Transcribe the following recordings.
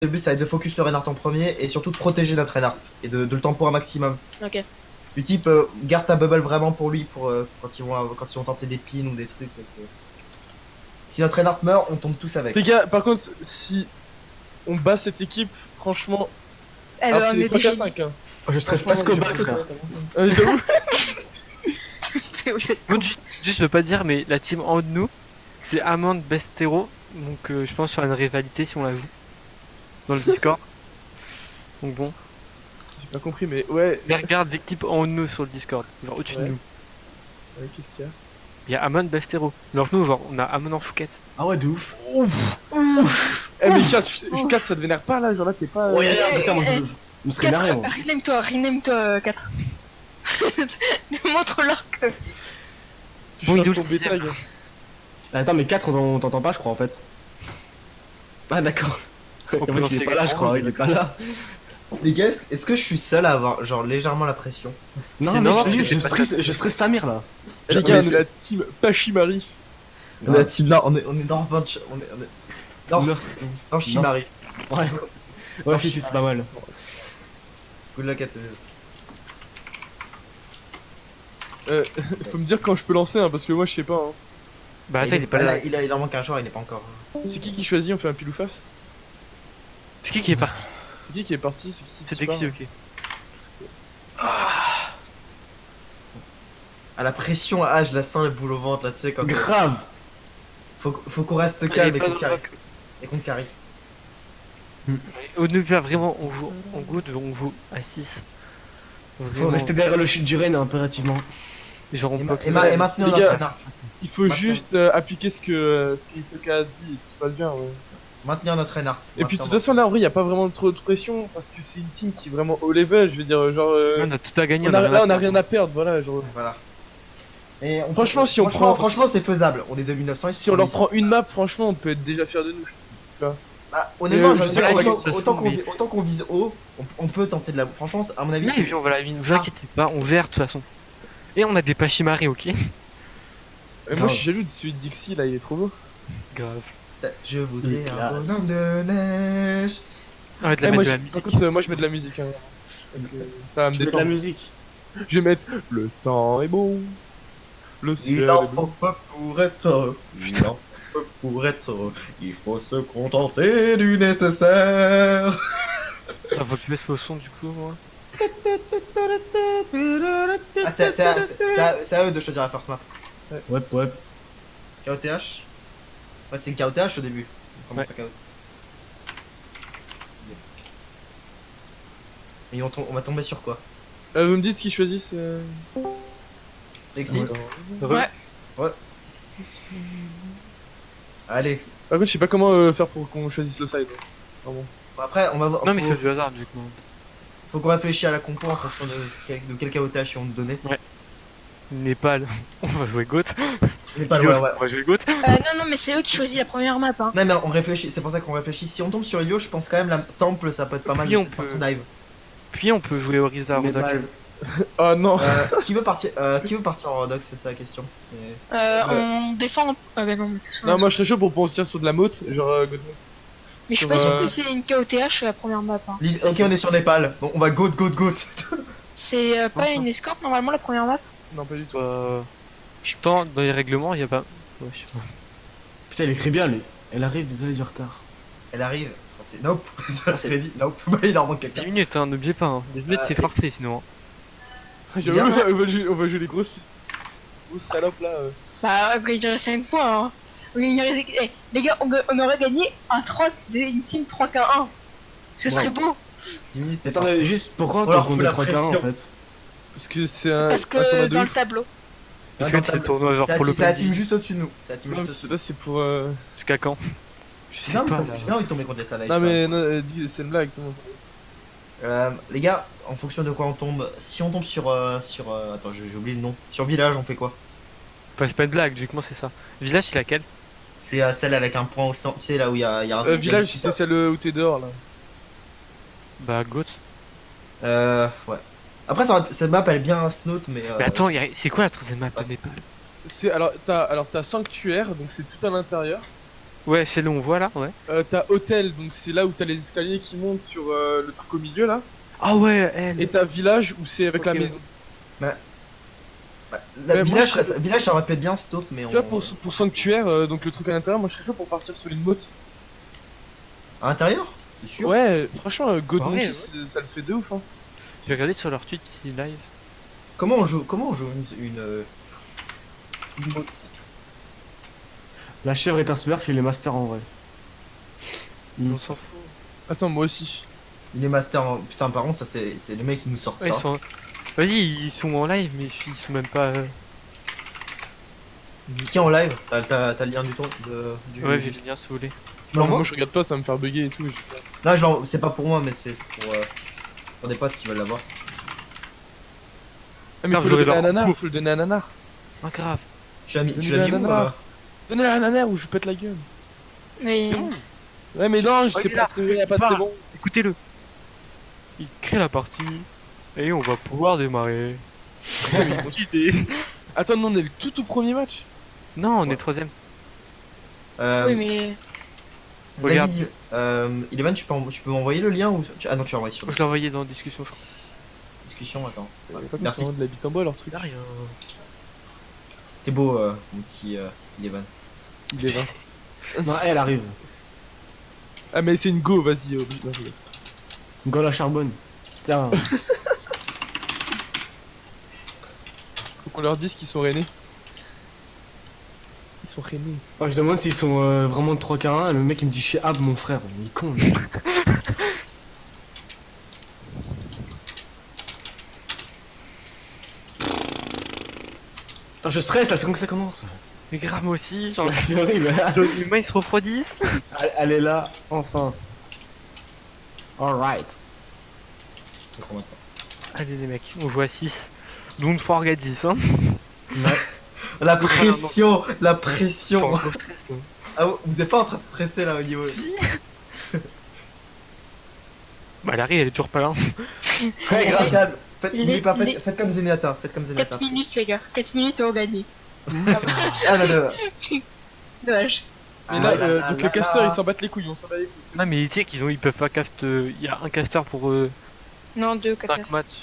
Le but, ça va être de focus le Reinhardt en premier et surtout de protéger notre Reinhardt et de le tempo un maximum. Ok. Du type, garde ta bubble vraiment pour lui pour quand ils vont tenter des pins ou des trucs. Si notre Reinhardt meurt, on tombe tous avec. Les gars, par contre, si on bat cette équipe, franchement. Alors, c'est on des était 3-4-5. Hein. Je stresse presque au bas, frère. J'avoue. Juste, je veux pas dire, mais la team en haut de nous, c'est Amand Bestero. Donc, je pense sur une rivalité si on la joue dans le Discord. Donc, bon. J'ai pas compris, mais ouais. Mais regarde l'équipe en haut de nous sur le Discord, genre au-dessus de nous. Ouais, qu'est-ce qu'il y a? Il y a Amand Bestero. Alors que nous, genre, on a Amand en chouquette. Ah ouais, de ouf. Eh, mais 4, ça te vénère pas là? Genre là, t'es pas. Ouais, putain, moi je me serais énervé, moi. Rename-toi 4. Montre-leur que. Tu Bon, il changes doit ton le sixième. bétail. Attends, mais 4 on t'entend pas, je crois en fait. Ah, d'accord. En peut fait, lancer il est pas les là, je grands, crois, il est pas là. Les gars, est-ce que je suis seul à avoir genre légèrement la pression? Non, C'est mais normal, je stresse Samir là. Les gars, on est la team Pachimari. On est la team là, on est dans Bunch. On est dans Shimari. Ouais. Ouais, si, c'est pas mal. Good luck à tous. Faut me dire quand je peux lancer, hein, parce que moi je sais pas. Hein. Bah, attends, il est pas là. Il en manque un joueur, il est pas encore. C'est qui choisit? On fait un pile ou face? C'est qui est parti? C'est qui est parti? C'est qui C'est qui part Dexy, ok. À la pression, je la sens le boule au ventre là, tu sais, quand. Grave. Faut qu'on reste calme et qu'on carry. Et qu'on carry. Au début, là, vraiment, on joue en good, on joue à 6. Faut rester derrière le chute du Rennes impérativement. Genre, on Et, peut. et maintenir Les notre gars. Reinhardt. Il faut juste appliquer ce que Isoka a dit et tout se passe bien. Ouais. Maintenir notre Reinhardt. Et puis de toute façon là en vrai y a pas vraiment trop de pression parce que c'est une team qui est vraiment haut level, je veux dire genre On a tout à gagner. on a rien à perdre, voilà genre. Voilà. Et Franchement, si on prend- franchement c'est faisable. On est 2900 Si on leur prend une map, franchement on peut être déjà fier de nous. Bah, honnêtement, je je veux sais dire, pas, autant qu'on vise haut, on peut tenter de la. Franchement, à mon avis, Oui, puis on va la win, vous inquiétez pas, on gère de toute façon. Et on a des Pachimari, ok? Moi Grave. je suis jaloux de celui de Dixie là, il est trop beau. Grave. Je voudrais Il est un classe. bonhomme de neige. Arrête de la moi, mettre de la musique. écoute, moi je mets de la musique. Hein. Donc, ça va me Tu mets de la détendre. musique. Je vais mettre le temps est bon. Le ciel Il est en beau. faut pas pour être heureux. Il en faut peu pour être heureux. Il faut se contenter du nécessaire. Ça va plus mettre au son du coup, moi. Ah, c'est à eux de choisir la first map. Ouais. KOTH. Ouais, c'est une KOTH au début. On commence à KO. Et on va tomber sur quoi? Vous me dites ce qu'ils choisissent. Lexi? Ouais. Allez. Par contre je sais pas comment faire pour qu'on choisisse le side. Vraiment. Bon, après, on va voir. Non, mais c'est du hasard du coup. Faut qu'on réfléchisse à la compo en fonction de quel KOTH ils vont nous donner. Népal, on va jouer Goat. Mais pas loin, ouais. On va jouer Goat. Non, mais c'est eux qui choisissent la première map. Hein. Non, mais on réfléchit, c'est pour ça qu'on réfléchit. Si on tombe sur Ilio, je pense quand même la temple ça peut être pas mal. Oui, on de peut. partie dive. Puis on peut jouer Oriza, Mais Rodak. Oh non. qui veut partir en Rodox, c'est ça la question. On défend. Ah bah non, mais de toute façon, Non, moi je serais chaud pour partir sur de la motte, genre God Mode. mais je suis sur, pas sûr euh, que c'est une KOTH la première map. Hein. Ok, on est sur Népal. Bon, on va goat. C'est pas une escorte normalement la première map. Non, pas du tout. Tant dans les règlements, il y a pas. Ouais, je sais pas. Putain, il écrit bien, lui. Elle arrive, désolé du retard. Elle arrive. Oh, c'est nope. C'est dit. Nope. Il en manque 10 quelqu'un. minutes, hein, n'oubliez pas. Hein. 10 minutes, c'est forfait sinon. J'avoue, on va jouer les grosses salopes là. Bah, il reste 5 points. Hein. Les gars, on aurait gagné une team 3K1. Ce serait beau. 10 minutes, c'est Attends, parfait. mais juste pourquoi Alors, on faut est la 3 k en pression. fait? Parce que c'est un. Parce un tournoi que de dans ouf. le tableau. Parce Ouais, que c'est le tournoi genre pour C'est la l'Open team juste au-dessus de nous. C'est la team Non, juste mais au-dessus. là c'est pour. jusqu'à quand? Je sais Non, pas. mais j'ai bien envie de tomber contre les Savage. Non, mais non, dis, c'est une blague, c'est bon. Les gars, en fonction de quoi on tombe, si on tombe sur attends, j'ai oublié le nom. Sur village, on fait quoi? Enfin, c'est pas une blague, logiquement c'est ça. Village, c'est laquelle? C'est celle avec un point au centre, tu sais là où il y a un Village, c'est celle où t'es dehors là. Bah, Goat. Ouais. Après cette map elle est bien snout mais Mais attends, c'est quoi la troisième map de Népal? Alors t'as Sanctuaire, donc c'est tout à l'intérieur. Ouais, c'est là où on voit là, ouais. T'as hôtel, donc c'est là où t'as les escaliers qui montent sur le truc au milieu là. Ah ouais, elle. Et t'as village où c'est avec la Ok. maison. La Ouais, moi, village, ça aurait pu être bien stop, mais Tu vois, pour sanctuaire, donc le truc à l'intérieur, moi je serais chaud pour partir sur une motte. À l'intérieur? C'est sûr? Ouais, franchement, God Ouais, Monkey, ouais. ça le fait de ouf. Hein. Je vais regarder sur leur tweet si live. Comment on joue une mode? La chèvre est un smurf, il est master en vrai. On s'en fout. Attends, moi aussi. Il est master en... Putain, par contre, ça c'est le mec qui nous sort Ouais, ça. Vas-y, ils sont en live, mais ils sont même pas. Qui est en live? T'as le lien du ton du... Ouais, j'ai le lien si vous voulez. Tu l'envoies? Moi je regarde pas, ça va me faire bugger et tout. Là, c'est pas pour moi, mais c'est pour des potes qui veulent l'avoir. Ah, mais Grave, faut le j'aurais donner à leur Nanar, cours. faut le donner à Nanar. Ah, grave. Tu l'as mis Donnez-le où à Nana. Donnez à Nanar ou je pète la gueule. Mais. Ouais, mais non, je Oh, sais il est pas, là. y a pas de c'est bon. Écoutez-le. Il crée la partie. Et on va pouvoir démarrer. Attends, non, on est le tout premier match. Non, on est troisième. Oui, mais. Regarde. Vas-y, Eleven, tu peux m'envoyer le lien ou... Ah non, tu l'as envoyé sur Je l'ai envoyé dans la discussion, je crois. la discussion, attends. Merci. Merci. De la bite en bois leur truc. Il a rien. T'es beau, mon petit Eleven. Il est 20. Non, elle arrive. Ah, mais c'est une go, vas-y. Vas-y. Go la charbonne. Putain. Faut qu'on leur dise qu'ils sont rennais. Ils sont rennais. Oh, je demande s'ils sont vraiment de 3K1. Le mec il me dit chez Ab, mon frère. Il est con. Lui. Putain, je stresse là, c'est comme que ça commence. Mais grave, moi aussi, genre, C'est horrible. mes mains ils se refroidissent. Elle est là, enfin. Alright. Allez, les mecs, on joue à 6. Don't forget 10, hein. La pression, la Ils sont pression. en gros stress, là. Ah, vous êtes pas en train de stresser là au niveau. Bah, Larry, elle est toujours pas là. On se calme. Les- Faites comme Zenyatta, faites comme Zenyatta. 4 minutes, les gars. 4 minutes et on gagne. Ah là. Dommage. Mais là, Ah, donc là, les casters là. ils s'en battent les couilles, on s'en bat les couilles. c'est Non, mais tu sais qu'ils peuvent pas cast. Il y a un caster pour Non, 2, 4. 5 matchs.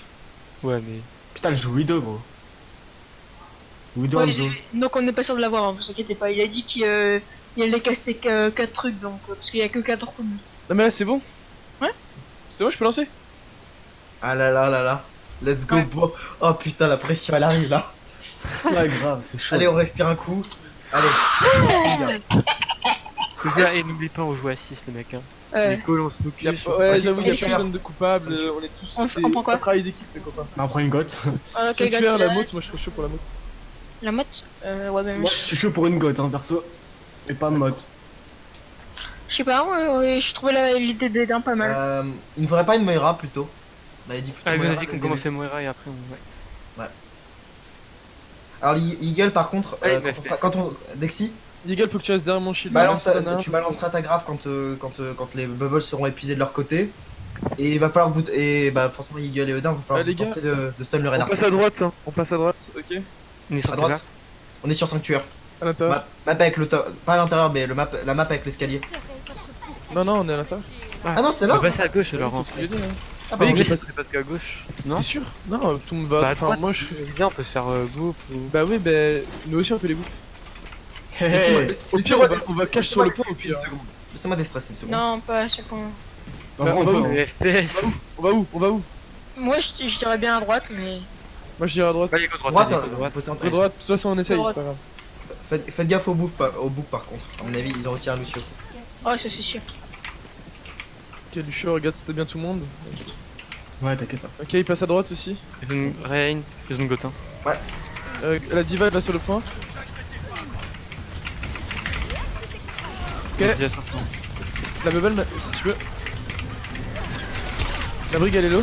Ouais, mais. Putain, je joue Widow, gros. Widow Ouais, Hanzo. donc on n'est pas sûr de l'avoir, hein, vous inquiétez pas. Il a dit qu'il allait casser 4 trucs, donc, parce qu'il y a que 4 rounds. Non, mais là c'est bon. Ouais. C'est bon, je peux lancer. Ah là là là là. Let's go, Ouais. bro. Oh putain, la pression elle arrive là. Ouais, grave, c'est chaud. Allez, on respire un coup. Allez. C'est ça, et n'oublie pas, on joue à 6, les mecs. Hein. Les calls, on se Y a focus. pas- ouais, Ok, j'avoue, y a sanctuaire. personne de coupable, on est tous. On c'est prend quoi un travail d'équipe, les copains. On prend une gote. Ah, ok, Sanctuaire, gars, la motte, moi je serais chaud pour la motte. La motte ouais, mais Moi, je suis chaud pour une gote, hein, perso. Et pas de mode. je sais pas, ouais, je trouvais l'idée des dents pas mal. Il ne faudrait pas une Moira plutôt. On avait dit plutôt Ah, on Moira a dit dès qu'on le début. commençait Moira et après on. Ouais. Alors, Eagle par contre, Allez, quand on. Dexy, Eagle, faut que tu restes derrière mon shield. tu balanceras ta grave quand les bubbles seront épuisés de leur côté. Et il va falloir que vous. Et bah, forcément, Eagle et Odin, il va falloir les que vous gars, tentiez de stun le On Reinhardt. passe à droite, hein. On passe à droite, ok. On est sur À là. droite, on est sur Sanctuaire. À l'intérieur. Map avec le top. Pas à l'intérieur, mais la map avec l'escalier. Non, non, on est à l'intérieur. Ah non, c'est On là va passer à gauche Ouais, alors. c'est Hein. ce que j'ai dit, hein. Ah, Oui, pardon, j'ai j'ai pas- C'est pas qu'à gauche. Non T'es sûr? Non, tout le monde va. Bah, à Enfin, droite, moi je. bien, on peut se faire groupe ou. Bah oui, bah nous aussi on peut les boucler. Laissez-moi- Au pire, on va cache sur le pont au déstresser une pire. seconde. Laissez-moi déstresser une seconde. Non, pas à ce point. En vrai, on bah, peut, oui. hein. Le FPS. On va où? On va où? Moi, je dirais bien à droite, mais. Moi je dirais à droite. Allez, côte droite. Droite, allez, côte droite. on peut tenter. À droite, de toute façon on essaye, Droite. c'est pas grave. Faites gaffe au bouffe par contre. À mon avis, ils ont aussi un Lucio. Oh, ça c'est sûr. Ok, Lucio, regarde, c'était bien tout le monde. Ouais, t'inquiète. Ok, il passe à droite aussi. Ils ont Rain, ils ont Gotin. La diva est là sur le point. Ok, la bubble, si tu veux. La brigue elle est low.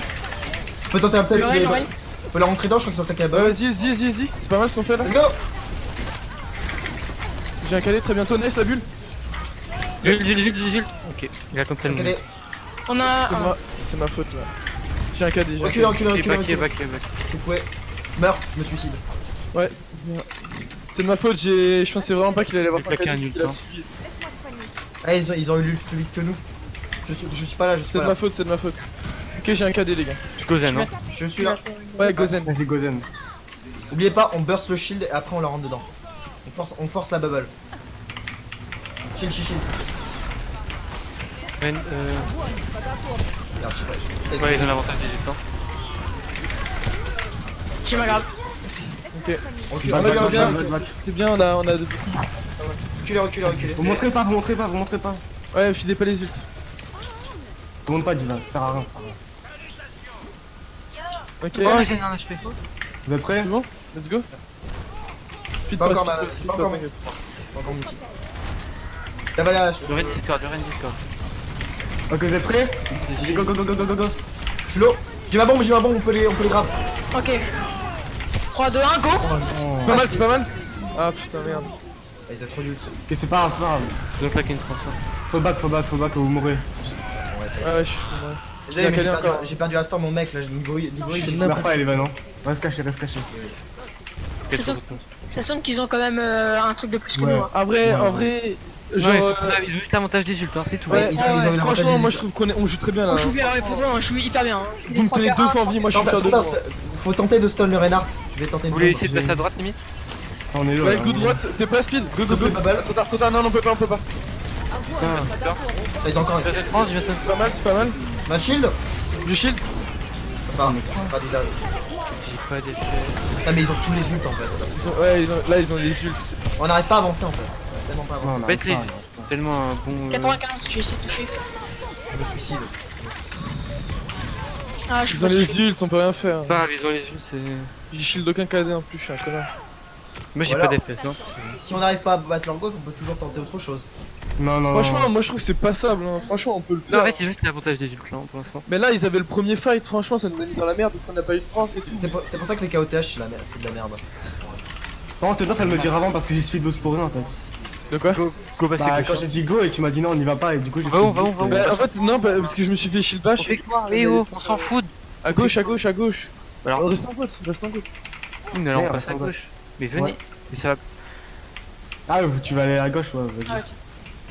On peut tenter un peut-être. Lorraine, Lorraine. On peut la rentrer dedans, je crois qu'ils sont attaqués à Ouais, bas. vas-y. C'est pas mal ce qu'on fait là. Let's go! J'ai un cadet très bientôt. Nice la bulle. Gilles. Ok, il a cancel le Regardez. On a. C'est ma faute là. J'ai un cadet. j'ai un Reculez, cadet. reculez. Back. Vous pouvez. Je meurs, je me suicide. Ouais. C'est de ma faute. Je pensais vraiment pas qu'il allait avoir J'ai son claqué un cadet. ult, Il a hein. suivi. Ah, ils ont eu l'ult plus vite que nous. Je suis pas là, je suis C'est pas de là. ma faute, c'est de ma faute. Ok, j'ai un KD, les gars. Je Gozen, hein. Je suis là. Ouais, Gozen. Vas-y, Gozen. Oubliez pas, on burst le shield et après on leur rentre dedans. On force la bubble. Shield, shield. Ren, Regarde, je sais pas. ouais, ils ont l'avantage des ultants. J'ai ma grave. Ok. Recule, Bah, recule, bah, recule, bah, recule. C'est bien, on a. Reculez, reculez, reculez. Vous montrez pas, vous montrez pas, vous montrez pas. Ouais, filez pas les ults. Vous montrez pas, Diva, ça sert à rien, ça sert à rien. Ok. Oh, j'ai un HP. Vous êtes prêts? C'est bon? Let's go. Speed Pas pas, encore, speed ma- pas, speed pas pas, encore. t'inquiète. Pas encore multi. La balle à hache. Le Ren Discord, le Ren Discord. Ok, vous êtes prêts? Go, go, go, go, go, go, go. Je suis low. J'ai ma bombe, on peut les grave. Ok. 3, 2, 1, go. C'est pas mal, c'est pas mal. Ah putain, merde. Ah, ils ont trop d'ult. Ok, c'est pas grave, c'est pas grave. Ils ont claqué une transfert. Faut back, vous mourrez. Ouais, ça y est. Ah ouais, je suis. Désolé, mais J'ai un cadet j'ai perdu Astor, mon mec, là, niveau Tu il meurs pas, Eleven, non? Reste caché, reste caché. Ça sonne qu'ils ont quand même un truc de plus que Ouais. nous. hein. En vrai, Ouais, en ouais. vrai. Non, Genre. ils ont juste l'avantage des ultants, c'est tout. Ouais, ils ont eu l'avantage franchement, des moi ults. je trouve qu'on joue très bien là. On joue bien, ouais, pour vrai, on joue hyper bien. hein. C'est Vous me tenez 2 fois en vie, moi je suis fier de vous. Faut tenter de stun le Reinhardt. Je vais tenter de. Vous voulez essayer de passer à droite limite? Ah, on est là. Ouais, là, good on est- droite, t'es pas speed, go go go. Bubble. Trop tard, non, on peut pas, on peut pas. Putain. Ils ont encore. Je vais te prendre, je vais te C'est pas mal, c'est pas mal. Ma shield. Je shield. Pas déjà. J'ai pas d'effet. Putain, mais ils ont tous les ults en fait. Ouais, là ils ont les ults. On n'arrive pas à avancer en fait. Tellement pas Non, avancer. on Bête arrive les pas. tellement un bon. 95, je vais essayer de toucher. Je me suicide. Ah, je Ils peux ont pas les toucher. ults, on peut rien faire. Pas grave, ils ont les ults, c'est. J'ai shield aucun KD en plus, je suis un connard. Moi j'ai Voilà. pas d'effet, non? Si on n'arrive pas à battre leur goal, on peut toujours tenter autre chose. Non, non, Franchement, non. moi je trouve que c'est passable, hein. Franchement, on peut le Non, en faire. fait, c'est juste l'avantage des ults là pour l'instant. Mais là, ils avaient le premier fight, franchement, ça nous a mis dans la merde parce qu'on n'a pas eu de trans et tout. C'est pour ça que les KOTH c'est de la merde. Par contre, t'as fait me le dire avant parce que j'ai speed boost pour rien en fait. De quoi? Go passer Bah, gauche. quand j'ai dit go et tu m'as dit non, on y va pas et du coup j'ai Va où, speed va où, boost. va où et- Bah, en fait, non, parce que je me suis fait shield bash. On fait quoi? Eh oh, on s'en fout. À gauche, à gauche, à gauche. Alors, Reste en côte, reste en côte. mais alors on Merde, passe à ça va. gauche. Mais venez. Ouais. Mais ça va, Ah, tu vas aller à gauche, ouais, Ah, vas-y. ok.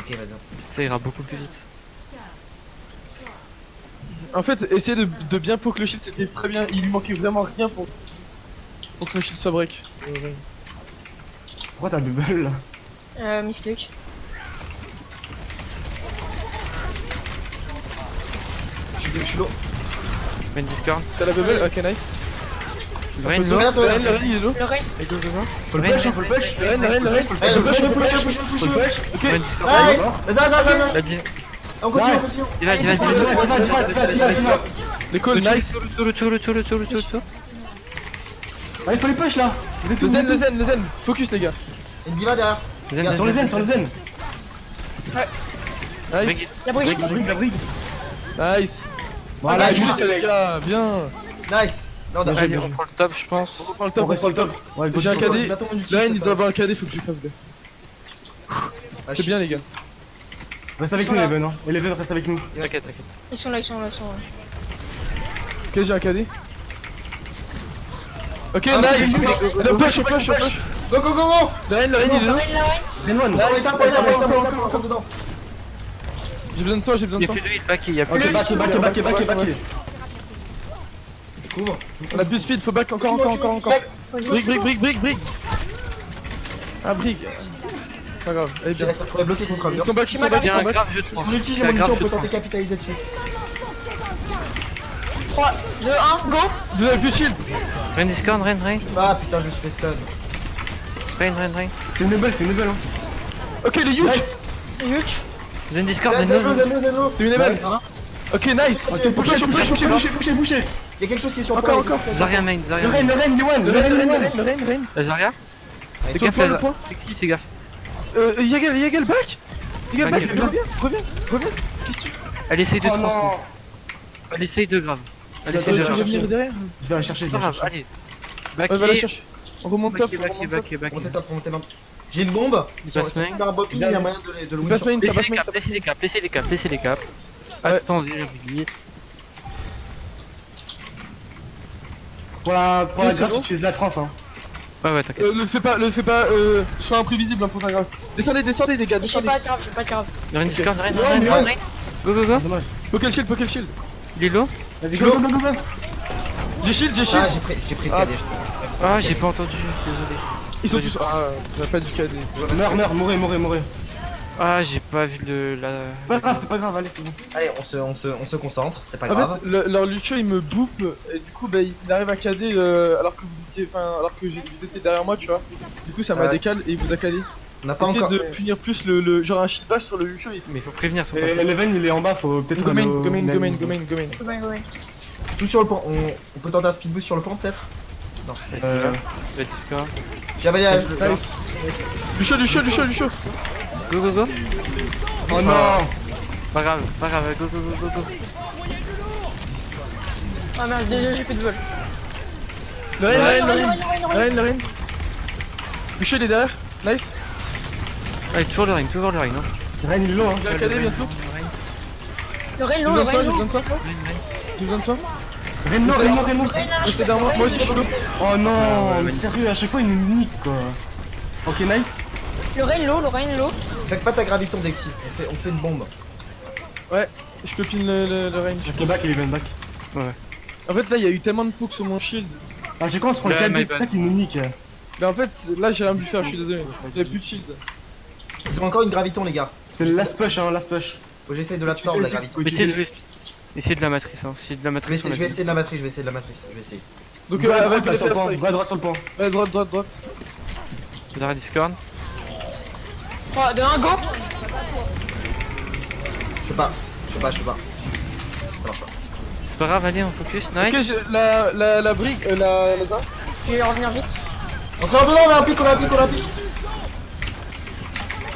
Ok, vas-y. ça ira beaucoup plus vite. En fait, essayer de bien poke le shield, c'était très bien. Il lui manquait vraiment rien pour que le shield soit break. Pourquoi t'as bubble là? Misclick. Je suis low. Ren Discord. T'as la bubble? Ok, nice. Ren Le low. Regarde, Ren, le Ren, il est low. Le Ren. Et go, go, go. Faut le push, hein, faut le push. Le Ren, le Ren, le Ren. Allez, push, push, push, push, Faut le push. Ok. Ren Discord. Nice. Vas-y. Vas-y. On continue, on Nice. continue. Il va, il va, il va. Diva. Les calls, nice. Nice. Allez, faut les push là. Vous êtes Le où, zen, vous le êtes zen, le zen. Focus, les gars. Et une diva derrière. où Sur les zen, sur les zen. Nice. La Brigitte. La brigue. Nice. Voilà, Ah, Juste, juste. les gars. Bien. Nice. Là, on a. Allez, on prend le top, je pense. On reprend le On top, on reste reprend sur le le top. top. Ouais, J'ai un go, go, cadet. J'attends mon ulti, Le Ren, ça il fait- doit avoir un KD, faut que je le fasse, gars. Ah, C'est shit. bien, les gars. Reste avec Ils nous, sont là. Eleven. Hein. Eleven, reste avec nous. T'inquiète, t'inquiète. Ils sont là, ils sont là, ils sont là. Ok, j'ai un KD. Ok, Ah, nice. ok. Le push, push, push. Go, go, go, go. Le Ren, il est Le low. Ren, la Ren. Zen one. Nice. Encore dedans. J'ai besoin de soin, j'ai besoin Il y de a soin. plus de heal, back, il y a plus Ok, de heal. back. Je couvre. On a plus speed, faut back encore. Brick. Ah, brick. C'est pas grave, allez J'ai bien. réussi à retrouver bloqué contre un Ils mur. sont back, ils sont back, ils Il y a sont un back. grave jeu de J'ai mon ulti, j'ai C'est mon un ulti, on grave peut jeu de tenter capitaliser dessus. 3, 2, 1, go. Vous avez plus shield. Ren Discord, Ren. Ah putain, je me suis fait stun. Ren. C'est une bubble, hein. Ok, les huge. Nice. Huge. Zen Discord, Zen Zen low, low. Zen low. C'est une event. Nice. Ok, nice. Bouchez. Il y a quelque chose qui est sur Encore, toi, encore. Zaria main, Le Zaria Ren, main. le Ren. Le Zaria. Allez, Fais Sur le gaffe, point, là. le point. C'est qui, fais gaffe. Yagel, back. Yagel, back. Yagel, Reviens. Qu'est-ce que tu Elle essaye de Oh trans. non. Elle essaye de grave. Elle fais? essaye de Tu veux grave. venir derrière? Je vais la chercher, C'est pas grave, allez. Ouais, va la Backé. chercher. On remonte top, on remonte top. Backé. Remontez top, remontez top. J'ai une bombe. Si on passe main. met un boppi, il y a moyen de le win Passe sur- main, ça passe main. Laissez les caps. Ouais. Attends, vite. Pour la c'est grave, bon. tu utilises la trans, hein. Ouais, t'inquiète. Le fais pas, sois imprévisible hein, pour ta grave. Descendez, descendez les gars, J'ai descendez. pas de grave, j'ai pas de grave. Y'a une Discord, rien, Ouais, rien, mais rien, ouais. rien. Go, go, go. Dommage. Poké le shield, poké le shield. Il est low. Vas-y, go, go, go, go. J'ai shield, j'ai Ah, shield. j'ai pris le Ah, KD. Ah, j'ai pas entendu, désolé. Ils sont tous. Ah, on a pas du KD. Meurs, mourrez. Ah, j'ai pas vu la. C'est pas grave, allez, c'est bon. Allez, on se concentre, c'est pas En grave. fait, leur Lucio il me boupe et du coup bah il arrive à cader alors que vous étiez, alors que vous étiez derrière moi, tu vois. Du coup ça m'a Ouais. décalé et il vous a cadé. On n'a pas Essayez encore. de punir plus le genre un shield bash sur le Lucio. Mais faut prévenir son Et pote. Leven il est en bas, faut peut-être. Go main, aller au- go main, go main, go main, go main. Ouais. Tout sur le pont. On peut tenter un speed boost sur le pont peut-être. Non. La Discord. J'avais Nice. Lucio. Go, go, go. Oh non. Pas grave, go, go, go, go, go. Ah merde, déjà j'ai plus de vol. Le Rein. Lucio il est derrière. Nice. Allez, toujours le ring, hein. Ren il est low, hein. Il a cadé bientôt. Le Rein J'ai long, le besoin de Rein soin, long. j'ai besoin de soin. Ren mort. Le Rein là, Restez derrière moi aussi je suis low. Oh non, ouais, mais ouais. sérieux, à chaque fois il nous nique quoi. Ok, nice. le Rein low. Claque pas ta graviton Dexy. On fait une bombe. Ouais, je copine le Rein. Ok, back, il est back. En fait là il y a eu tellement de pokes sur mon shield. À chaque fois on se prend le Ouais, 4D, my c'est bad. ça qui nous nique. Mais en fait là j'ai rien pu faire, je suis désolé. J'avais plus de shield. Ils ont encore une graviton les gars. C'est le last push, hein, last push. Faut que j'essaye de l'absorber la graviton. Essayez de jouer. Essayez de la matrice, hein. Essayez de la Je matrice. vais essayer de la matrice, je vais essayer. Donc Va à avec droite, les là, sur le PS pont, va à droite sur le pont. Ouais, droite. Je vais la Discord. 3, 2, 1, go. Je peux pas. Ça marche pas. C'est pas grave, allez, on focus. Ok, Nice. la brique, la Zara. Je vais revenir vite. Entrez en dedans, on a un pic.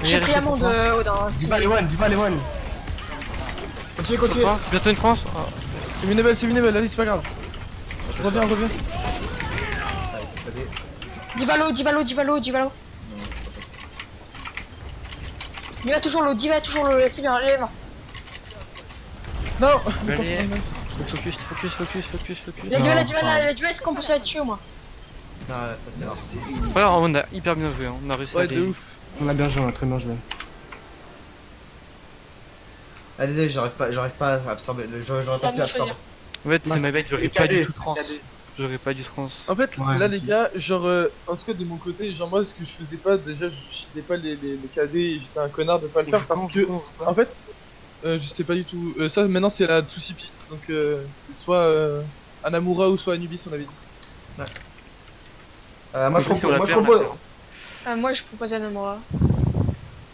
J'ai pris Amande Odin. Diva les one. Continuez. Bientôt une France. Oh. C'est winnable, allez, c'est pas grave. Reviens. Divalo. Diva toujours l'eau, c'est bien, elle est morte. Non. Allez. Focus. La Diva, est-ce qu'on peut se la tuer au moins? Non, ça c'est rare. Ouais, on a hyper bien joué, hein. On a réussi à Ouais, de gagner. ouf. On a bien joué, très bien joué. Ah désolé, j'arrive pas à absorber. J'aurais C'est pas à pu nous de absorber. choisir. En fait, c'est ma bête, j'aurais c'est pas KD, du tout trans. J'aurais pas dû trans. En fait, Ouais, là les aussi. gars, genre, en tout cas de mon côté, genre moi ce que je faisais pas, déjà je cheatais pas les KD et j'étais un connard de pas le faire parce que, en fait, je sais pas du tout, ça maintenant c'est la 2CP, donc c'est soit Anamura ou soit Anubis on avait dit. Moi je En plus, on l'a propose. perdu, Moi je propose Anamura.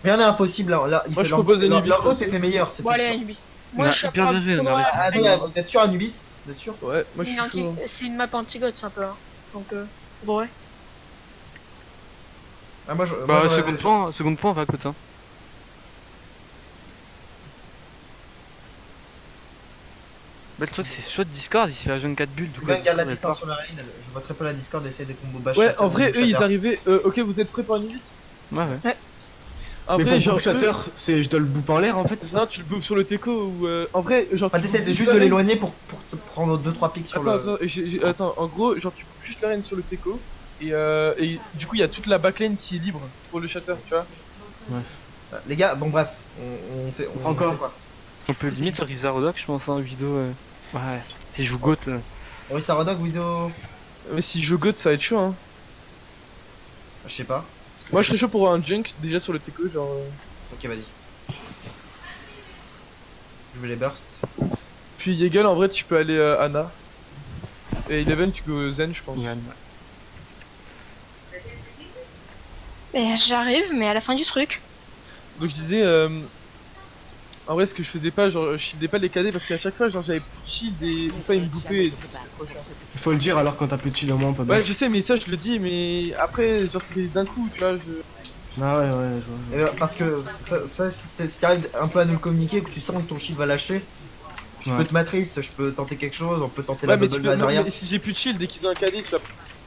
Rien n'est impossible là. Moi, je propose Anubis Leur hôte aussi. était meilleur. c'est Bon, tout. allez, Anubis. On Moi a je suis hyper pas bien joué, on a pour réussi. Ah, attendez, vous êtes sûr Anubis? Vous êtes sûr? Ouais, moi je suis chaud. C'est une map anti-goth un peu. Hein. Donc, ouais. Ah, moi, Bah, j'aurais- second point, on va à côté. Hein. Bah, le truc, c'est chaud de Discord, il se fait à jeune 4 bulles. Du coup, Bien, garde la Discord, elle distance part. sur la raid. Je vois très peu la Discord essayer des combos bash. Ouais, shatter, en vrai shatter. eux ils arrivaient, ok vous êtes prêts pour Anubis? Ouais. En Mais vrai pour genre, shatter, c'est je dois le bouffe en l'air en fait, c'est ça? non tu le bouffes sur le teco ou en vrai genre Ah, tu t'essaies bouffes juste la de reine. l'éloigner pour te prendre 2-3 pics sur Attends, attends, en gros, genre tu coupes juste la reine sur le teco et du coup il y a toute la backlane qui est libre pour le shatter, tu vois. Les gars, bon, bref. On fait. Encore. fait quoi? On peut limite le Rizarodoc, je pense, en vidéo. Ouais, c'est joue goat. Oui, ça redog Widow. Mais si je joue God ça va être chaud hein. Je sais pas. Moi je serais chaud pour un junk déjà sur le teco, genre. Ok, vas-y. Je veux les bursts. Puis Yeagle en vrai tu peux aller Anna. Et Eleven tu go Zen je pense. Mais j'arrive, mais à la fin du truc. Donc je disais, en vrai ce que je faisais pas, genre je shieldais pas les KD parce qu'à chaque fois genre j'avais plus de shield et une fois ils me boupaient et du coup c'était trop chiant. Il faut le dire alors quand t'as plus de chill au moins on peut Ouais back. je sais mais ça je le dis mais après genre c'est d'un coup tu vois Ah ouais, je vois. Parce que si t'arrives un peu à nous le communiquer, que tu sens que ton shield va lâcher, je Ouais. peux te matrice, je peux tenter quelque chose, on peut tenter Ouais la mais tu bubble peux, non, Vazaria. mais si j'ai plus de shield dès qu'ils ont un KD tu vas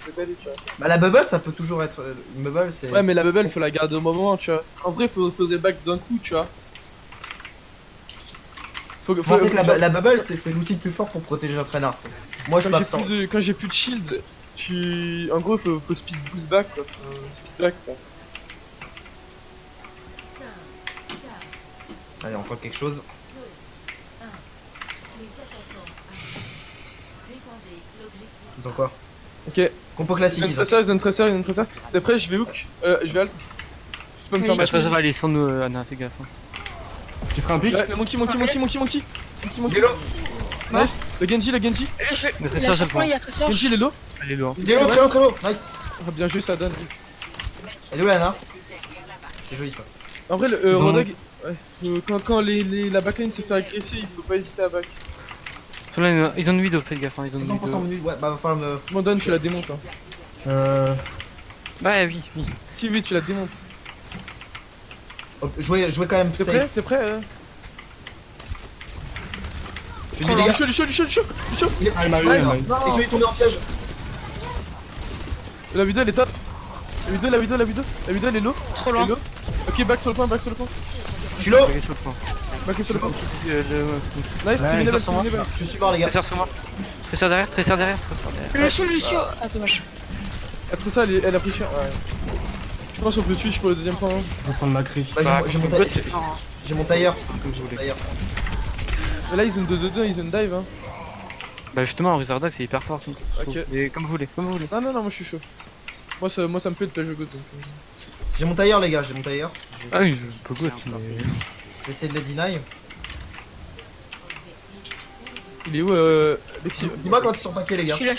le KD tu vois. Bah, la bubble, ça peut toujours être. Une bubble, c'est. Ouais mais la bubble faut la garder au moment tu vois. En vrai faudrait back d'un coup tu vois. Je pensais que la bubble, c'est l'outil le plus fort pour protéger notre Reinhardt. Moi, je m'absens. Quand j'ai plus de shield, tu... En gros faut speed boost back quoi, faut speed back quoi. Allez, on tente quelque chose. Ils ont quoi? Ok. Compo classique, Ils ils ont. ont une tracer. D'après, je vais hook. Je vais alt. Tu peux me Oui, faire Bah, match. ça va aller sans nous, Anna, fais gaffe. Hein. Tu feras un pic? Le monkey. Yellow. Nice. Le Genji. Le jeu, Mais il ça, a ça sur le il y a Tracer. Genji, il est low. Elle est loin. Yellow, très low. Nice. Ah, bien joué, ça donne. Elle est où, Lana? C'est joli ça. En vrai, le Ils ont- Rodog, ouais, quand la backline se fait agresser, il faut pas hésiter à back. Sur là, ils ont une vidéo, faites gaffe. Hein, ils ont une 100% vidéo. minutes, ouais, bah va falloir me. Mandon, tu la démontes. Hein. Bah oui. Si, oui, tu la démontes. Jouer quand même T'es safe. prêt Je fais des dégâts. Lucio. Ah, il m'a eu, Nice. il m'a eu. Et je vais tomber en piège. La vidéo, elle est top. La vidéo, elle est low. Trop Elle est loin. low. Ok, back sur le point. Je suis low. Regarde sur le point. Back sur le point. Le- Nice, c'est Ouais, Minable, sur moi. Je suis mort, les gars. Tresseur sur moi. Tresseur derrière. Lucio. Ah, dommage. Après ça, elle a pris cher. Ouais. Je pense qu'on peut Twitch pour le deuxième point. Je vais prendre ma cri. Bah, Bah, j'ai mon Goat, tailleur. c'est fort, hein. J'ai mon tailleur. Comme vous voulez. Tailleur. Mais là, ils ont 2-2-2, ils ont dive. Hein. Bah justement, Wizardox c'est hyper fort. Ok. Et comme vous voulez. Non, moi je suis chaud. Moi, ça me plaît de pas jouer Goat. Donc... J'ai mon tailleur, les gars. J'ai mon tailleur. Je vais Ah essayer, oui, je peux Goat, mais... je vais essayer de les deny. Il est où, Lexi? Dis-moi quand ils sont paquets, les Je gars. suis là.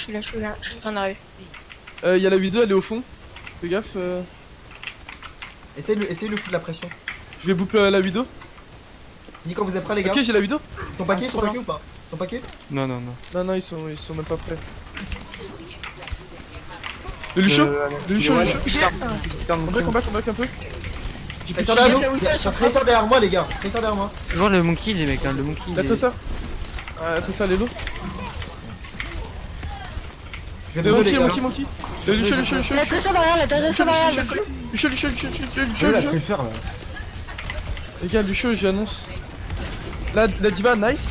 Je suis en train d'arriver. Il y a la vidéo, elle est au fond. Fais gaffe. Essayez de lui foutre la pression. Je vais boucle la vidéo. Dis quand vous êtes prêts, les gars. Ok, j'ai la vidéo. Ils sont paquets ou pas? Ils sont paquets? Non. Non, ils sont même pas prêts. Le Lucio. On back un peu. J'ai plus de Tracer derrière nous. la Wither, ils sont Tracer derrière moi, les gars. Tracer derrière moi. Toujours le monkey, les mecs, hein, le monkey. La il est- Tracer. La Tracer, elle est low. Je vais Le me les gars. monkey. Le Lucio. La Tracer derrière, Lucio. J'ai eu la tresseur là. Les gars, Lucio, j'annonce. La diva, nice.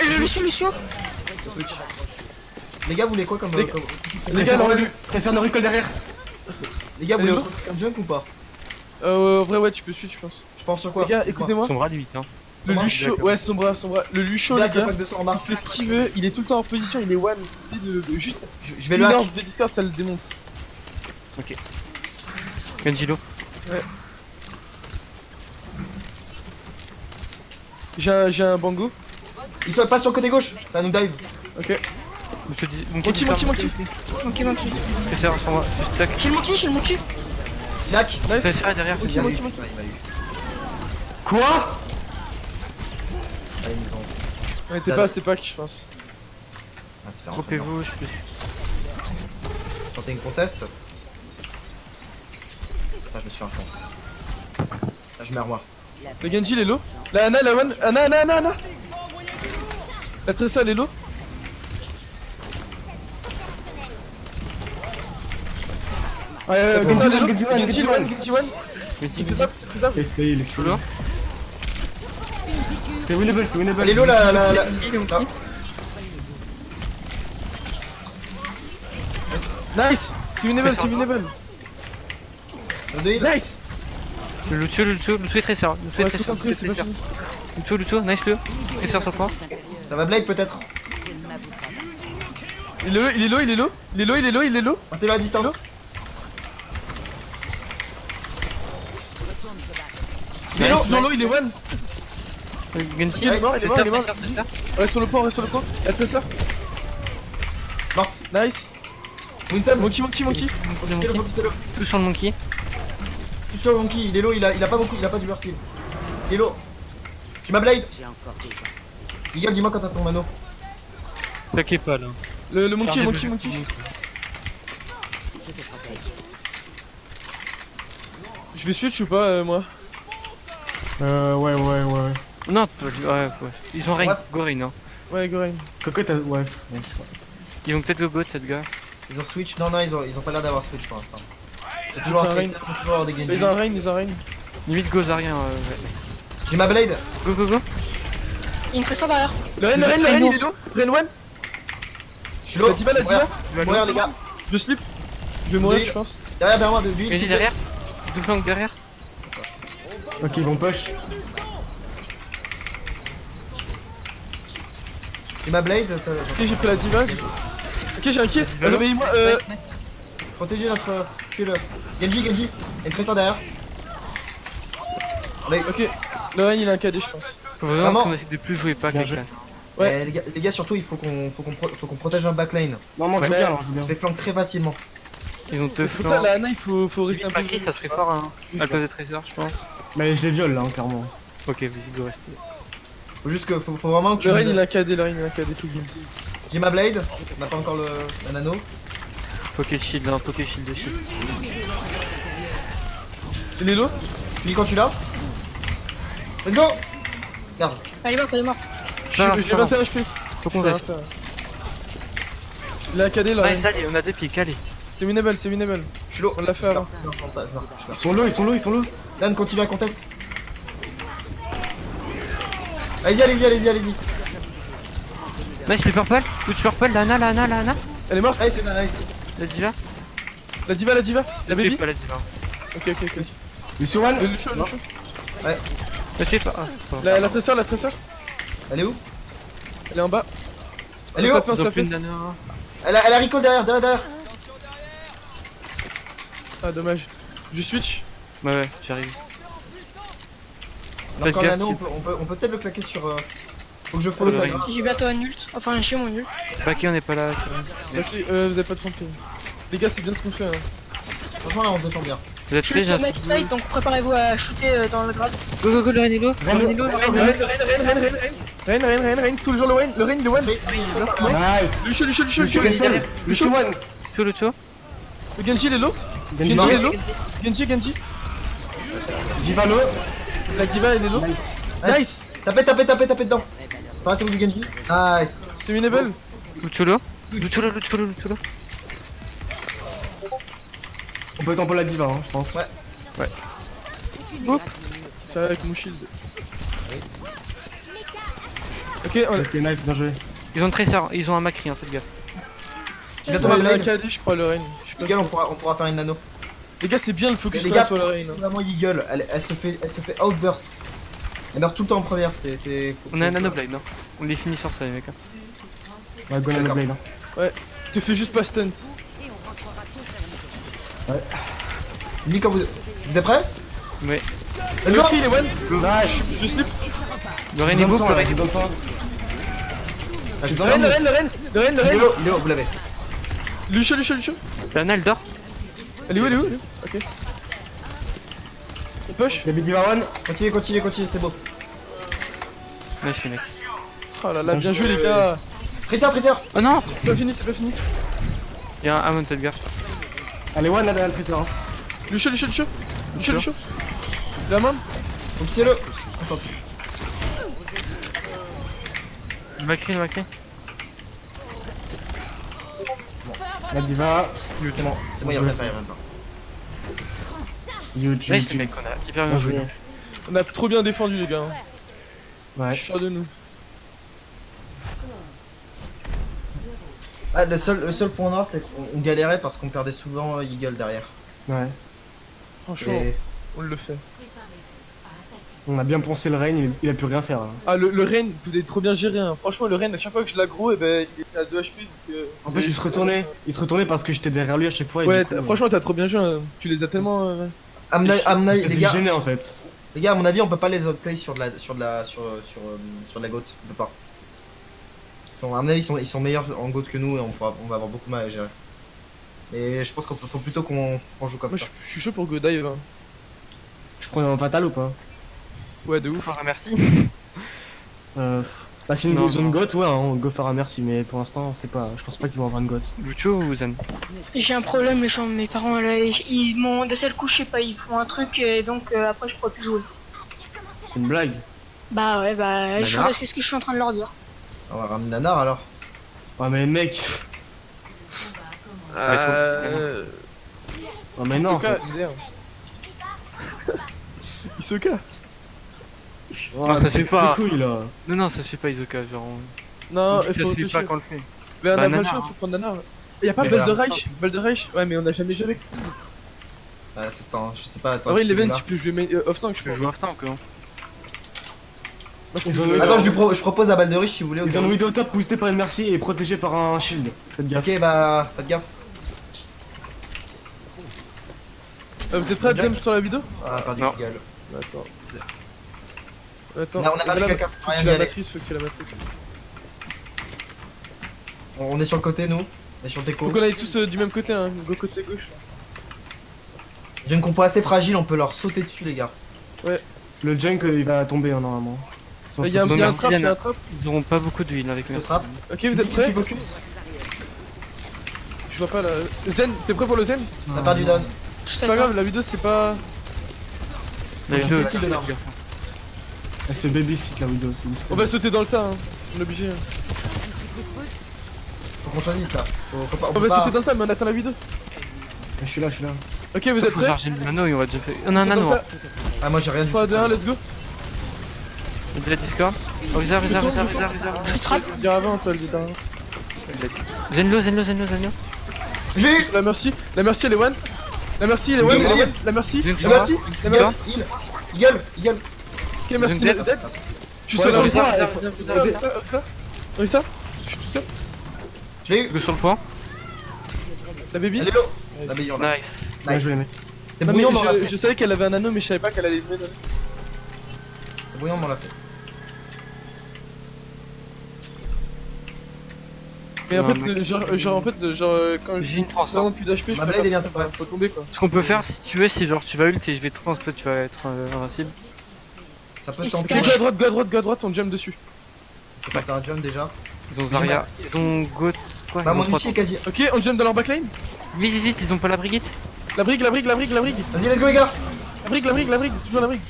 Le Lucio. Switch. Les gars, vous voulez quoi comme. Les- comme- Les gars, Tresseur de recall derrière. Les gars, vous Elle est voulez low. autre chose qu'un junk ou pas? En vrai, ouais, tu peux suivre, je pense. Je pense sur quoi? Les gars, Dites-moi. écoutez-moi. Son bras de 8, hein. Le Sombra, Lucio, d'accord. ouais, Sombra. Le Lucio, les Black, le gars, pack de sang en il bas. fait ce qu'il veut, il est tout le temps en position, il est one. Tu sais, juste Je vais une le hack. orge de Discord, ça le démonte. Genjilo. J'ai un bango. Ils sont pas sur le côté gauche. Ça va nous dive. Ok. Je te dis. Monkey. Monkey. Tresseur sur moi. Juste tac. J'ai le monkey. Black. Nice. Tresseur est derrière. Monkey. Quoi? Allez, ils ont. On était pas assez pack, je pense. Ah, c'est fait Groupez-vous, je peux. Tenter une contest. Ah, je me suis fait instant. Là, je mets armoire. Le Genji, il est low. La Ana, la one. Ana. La Tressa, elle est low. Ouais, Genji elle est one, low. Genji one, Genji one. Genji, C'est faisable. Laisse payer, laisse Sous l'eau. C'est winnable, c'est winnable. Elle est low, la. Le monkey. Nice. C'est winnable. Le 2 heal. Nice. Le Lucio est tresseur. Ouais, c'est concentré, c'est pas fini. Lucio, nice le. Tresseur sur le point. Ça va Blade peut-être. Il est low. Montez-le à distance. Il est low. Non, il est one. Genji, Il est mort. tresseur. Reste sur le point. La Tressa. Morte. Nice. Winston. Monkey. Focusez-le, focusez-le. Tout sur le monkey. Tout sur le monkey. Il est low, il a pas beaucoup, il a pas du burst heal. Il est low. J'ai ma Blade. Guigol, dis-moi quand t'as ton anneau. T'inquiète pas là. Le monkey. Je vais switch ou pas, moi? Ouais. Non, ouais. Ils ont Rain, Bref. go Rain, hein. Ouais, Gorain. Coco, t'as. Ouais. Ils vont peut-être go bot, cette gars. Ils ont switch. Non, ils ont pas l'air d'avoir switch pour l'instant. J'ai toujours un Rain. tracer, j'ai toujours avoir des Genji. Ils ont Rain. Limite go Zaryan, ouais. J'ai ma Blade. Go. Il y a une Tracer derrière. Le Rain, il est low. Rain one. Je suis low. La diva. Je vais mourir, les gars. Je slip. Je vais mourir, Oui. je pense. Derrière moi, du heal. Genji derrière. Deux flancs derrière. Ok, ils vont push. J'ai ma blade, Ok, j'ai pris la diva. Ok, j'ai un kill. Réveillez-moi. protégez notre... Tuez-le. Genji, Genji. Il y a une tresseur derrière. Allez. Ok, le Rein il a un KD, je pense. Faut vraiment Vraiment qu'on essaie de plus jouer pas Bien quelqu'un. Ouais. Les gars, surtout, il faut qu'on protège un backline. Non, non, je joue Ouais. bien, alors, je joue On bien. se fait flank très facilement. Ils ont deux C'est pour ça, flancs. la Ana, il faut rester un peu. Maki, ça serait fort, hein. À cause des trésors, je pense. Mais je les viole là, hein, clairement. Ok, vas-y, go rester. Faut juste que faut vraiment que tu. Le Rein nous- il a un KD, le Rein il a un KD tout le game. J'ai ma blade. On n'a pas encore la nano. Poké shield, hein, poké shield de shield. C'est les lots. Tu dis quand tu l'as. Let's go. Regarde. Elle est morte, elle est morte. J'ai Non, 21 HP. Faut qu'on Je peux reste. rien faire. Il a un KD, le Ouais, Rein. ça y est, on a deux pieds calés. C'est winnable, c'est winnable. Je suis low. On l'a fait Je avant. meurs, je meurs pas, je meurs. Ils sont low, ils sont low, ils sont low. Lan, continue à contest. Allez-y, allez-y, allez-y, allez-y. Nice, les purple. Touch purple, Lana, Lana, Lana. Elle est morte. Nice, nice. La diva. La diva, la diva. La baby. Pas la diva. Ok, ok, ok. Lucio One. Le chaud, le chaud. Je sais pas. Ah, c'est pas La tresseur, la tresseur. Elle est où? Elle est en bas. Elle est On où? se la fait, on se Ils ont la plus fait. de nano. Elle a recall derrière. Ah, dommage. Je switch. Ouais, ouais, j'arrive. On a encore Faites l'anneau, gaffe, on peut peut-être le claquer sur. Faut que je follow ta Ouais. grave. J'ai bientôt un ult. Enfin, j'ai mon ult. Baki, on est pas là. Ok, vous avez pas de fond Les gars, c'est bien ce qu'on fait. Hein. Franchement, là, on se défend bien. Vous êtes Je prêts, suis au next fight, donc préparez-vous à shooter dans le grade. Go, go, go, le Renilo. Le Renilo, le Renilo. Rein, tout le jour le Rein, le One. Face, Nice. Lucio. Lucio One. Lucio One. Lucio, Lucio. Le Genji, il est low. Genji Genji, il est low. low. Genji. Diva low. La diva, elle est low. Nice. Nice. Tapez dedans. Passez-vous du Genji. Nice. C'est winnable. Lucio, Lucio, Lucio. On peut tempo la diva, hein, je pense. Ouais. Hop. J'arrive avec mon shield. Ok, on a. Ok, nice, bien joué. Ils ont le tresseur, ils ont un Macri, hein, faites gaffe. J'ai bientôt ma Il a un blade. KD, je crois, le Rein. Je suis pas Eagle, sûr. on pourra faire une nano. Les gars, c'est bien le focus Les qu'on a gars, sur le Rein. hein. vraiment Eagle, elle se fait outburst. Elle meurt tout le temps en première, c'est. On a un nanoblade, non? On les finit sur ça, les mecs. hein. Ouais, go D'accord. Blade. Hein. Te fais juste pas stunt. Lui, quand vous êtes prêts? Ouais. Let's Le go! kill, il est one. Nice. Je slip. Le Renilo, le Renilo. Ah, je Le Rein. Il est low, vous l'avez. Lucio. Lana, elle dort. Elle est où? Ok. On push. Y'a Diva One. Continuez, c'est beau. Nice, les mecs. Oh là là, bien joué les gars. Tresseur! Oh non! C'est pas fini. Y'a un Amon, faites gaffe. Allez, One, là, le trésor. Hein. Lucio. La main. Focusez-le! Instant. Le Macri. La Diva. C'est bon, y'a rien pas. Huge. Nice, les mecs, on a hyper bien joué. On a trop bien défendu les gars. hein. Je Ouais. suis fier de nous. Ah, le seul point noir, c'est qu'on galérait parce qu'on perdait souvent Eagle derrière. Ouais. Franchement, C'est- on le fait. On a bien poncé le Rein, il a pu rien faire. Là. Ah le Rein, vous avez trop bien géré. Hein. Franchement, le Rein, à chaque fois que je l'aggro, il était à 2 HP. Donc, En plus, il se retournait parce que j'étais derrière lui à chaque fois. Et Ouais, du coup, franchement, t'as trop bien joué. Hein. Tu les as tellement. Les j'étais gars, gêné en fait. à mon avis, on peut pas les outplay sur de la GOAT. On peut pas. À mon avis, ils sont meilleurs en GOAT que nous et on va avoir beaucoup mal à gérer. Mais je pense qu'il faut plutôt qu'on joue comme Moi, ça. je suis chaud pour go dive. Hein. Je prends un fatal ou pas? Ouais, de ouf. Farah, merci. Bah, si Non, ils ont non. une goth, ouais, on go faire un merci, mais pour l'instant, c'est pas. Je pense pas qu'ils vont avoir une goth. Lucio ou Zen? J'ai un problème, mes parents là, ils m'ont d'un seul coup, je sais pas, ils font un truc et donc après je pourrais plus jouer. C'est une blague. Bah ouais, Nanar. c'est ce que je suis en train de leur dire. On va ramener Nanar alors. Ouais, mais mec. Ouais, mais non, en fait. Il se casse. Non, ça suffit pas. C'est couilles là. Non, ça suffit pas, Isoka. Genre, Non, il ça faut suffit pas réfléchir. quand on le fait. Mais on Bah, a pas le Nanar, choix, faut prendre Nanar. Y'a pas Mais Belle de voilà. Reich? Belle de Reich? Ouais, mais on a jamais joué avec. C'est je sais pas. Attends, En vrai, c'est l'event, là. tu peux jouer off tank, je Je peux pense. jouer off tank, hein. Moi, je Ils ont trouve eu- que- Attends, je propose à balle de riche si vous voulez. au Ils cas ont où. une vidéo top boosté par une merci et protégé par un shield. Faites gaffe. Ok, bah, faites gaffe. Vous êtes prêts à jump sur la vidéo? Ah, perdu, Non. gueule. Attends. Attends. Là, on a pas là, quelqu'un, faut ça que sert à rien tu d'y la aller. matrice, faut que tu la matrice. On est sur le côté, nous. On est sur le Faut déco. qu'on aille tous du même côté, hein. Go côté gauche. J'ai une compo assez fragile, on peut leur sauter dessus, les gars. Le junk il va tomber hein, normalement. Sans Il y a un faut- il y a un faut- trap, il y a un trap. Ils auront pas beaucoup de heal avec Je le frappe. Ok, vous êtes Tu prêts? focus. Je vois pas là. Zen, t'es prêt pour le Zen? T'as perdu Don. C'est pas grave, la vidéo c'est pas. La Tu vidéo, fais cible dedans. Elle se babysit la vidéo. On va sauter dans le tas, hein. On est obligé. Faut qu'on choisisse là. Faut pas, On va sauter dans le tas, mais on attend la vidéo. Je suis là, je suis là. Ok, vous êtes Faut prêts? charger le nano et on va déjà faire. On a un Saute dans nano. le hein. tas. Ah, moi j'ai rien du 3, 2, 1, tout. let's go. On dit la Discord. Oh, reserve. Je trappe. Il y a avant, toi, le guitare. Zenlo. J'ai eu. La merci elle est one. La merci elle est one, Il elle est gueule. one. La merci, Il la gueule. merci, la Il merci. gueule. Il gueule. Il gueule. Ok, merci, Dead. dead. Merci. Je suis Ouais, sur le sur le point. point, Ça. Je suis tout seul. Je l'ai eu. Go sur le point. La baby. Elle est low. La baby, on l'a. Nice. Bien Nice. joué, mec. C'est Non, mais bouillant, mais on l'a je fait. savais qu'elle avait un anneau, mais je savais pas qu'elle allait le mettre. C'est bouillant, mais on l'a fait. Mais en Non, fait, quand J'ai une trans. vraiment plus d'HP, je Ma peux blade est pas bientôt prête. faut tomber quoi. Ce qu'on peut faire, si tu veux, c'est genre tu vas ult et je vais trans, peut-être tu vas être invincible. Ça peut Il se se tenter. cache. Go à droite, on jump dessus. Faut pas que t'aies un jump déjà. Ils ont Zarya, ils ont Goat. Quoi Bah, ils ont mon trois Lucie est quasi. Ok, on jump dans leur backline. Vite, ils ont pas la brigade. La brigue. Vas-y, let's go, les gars. La brigue, toujours la brigue.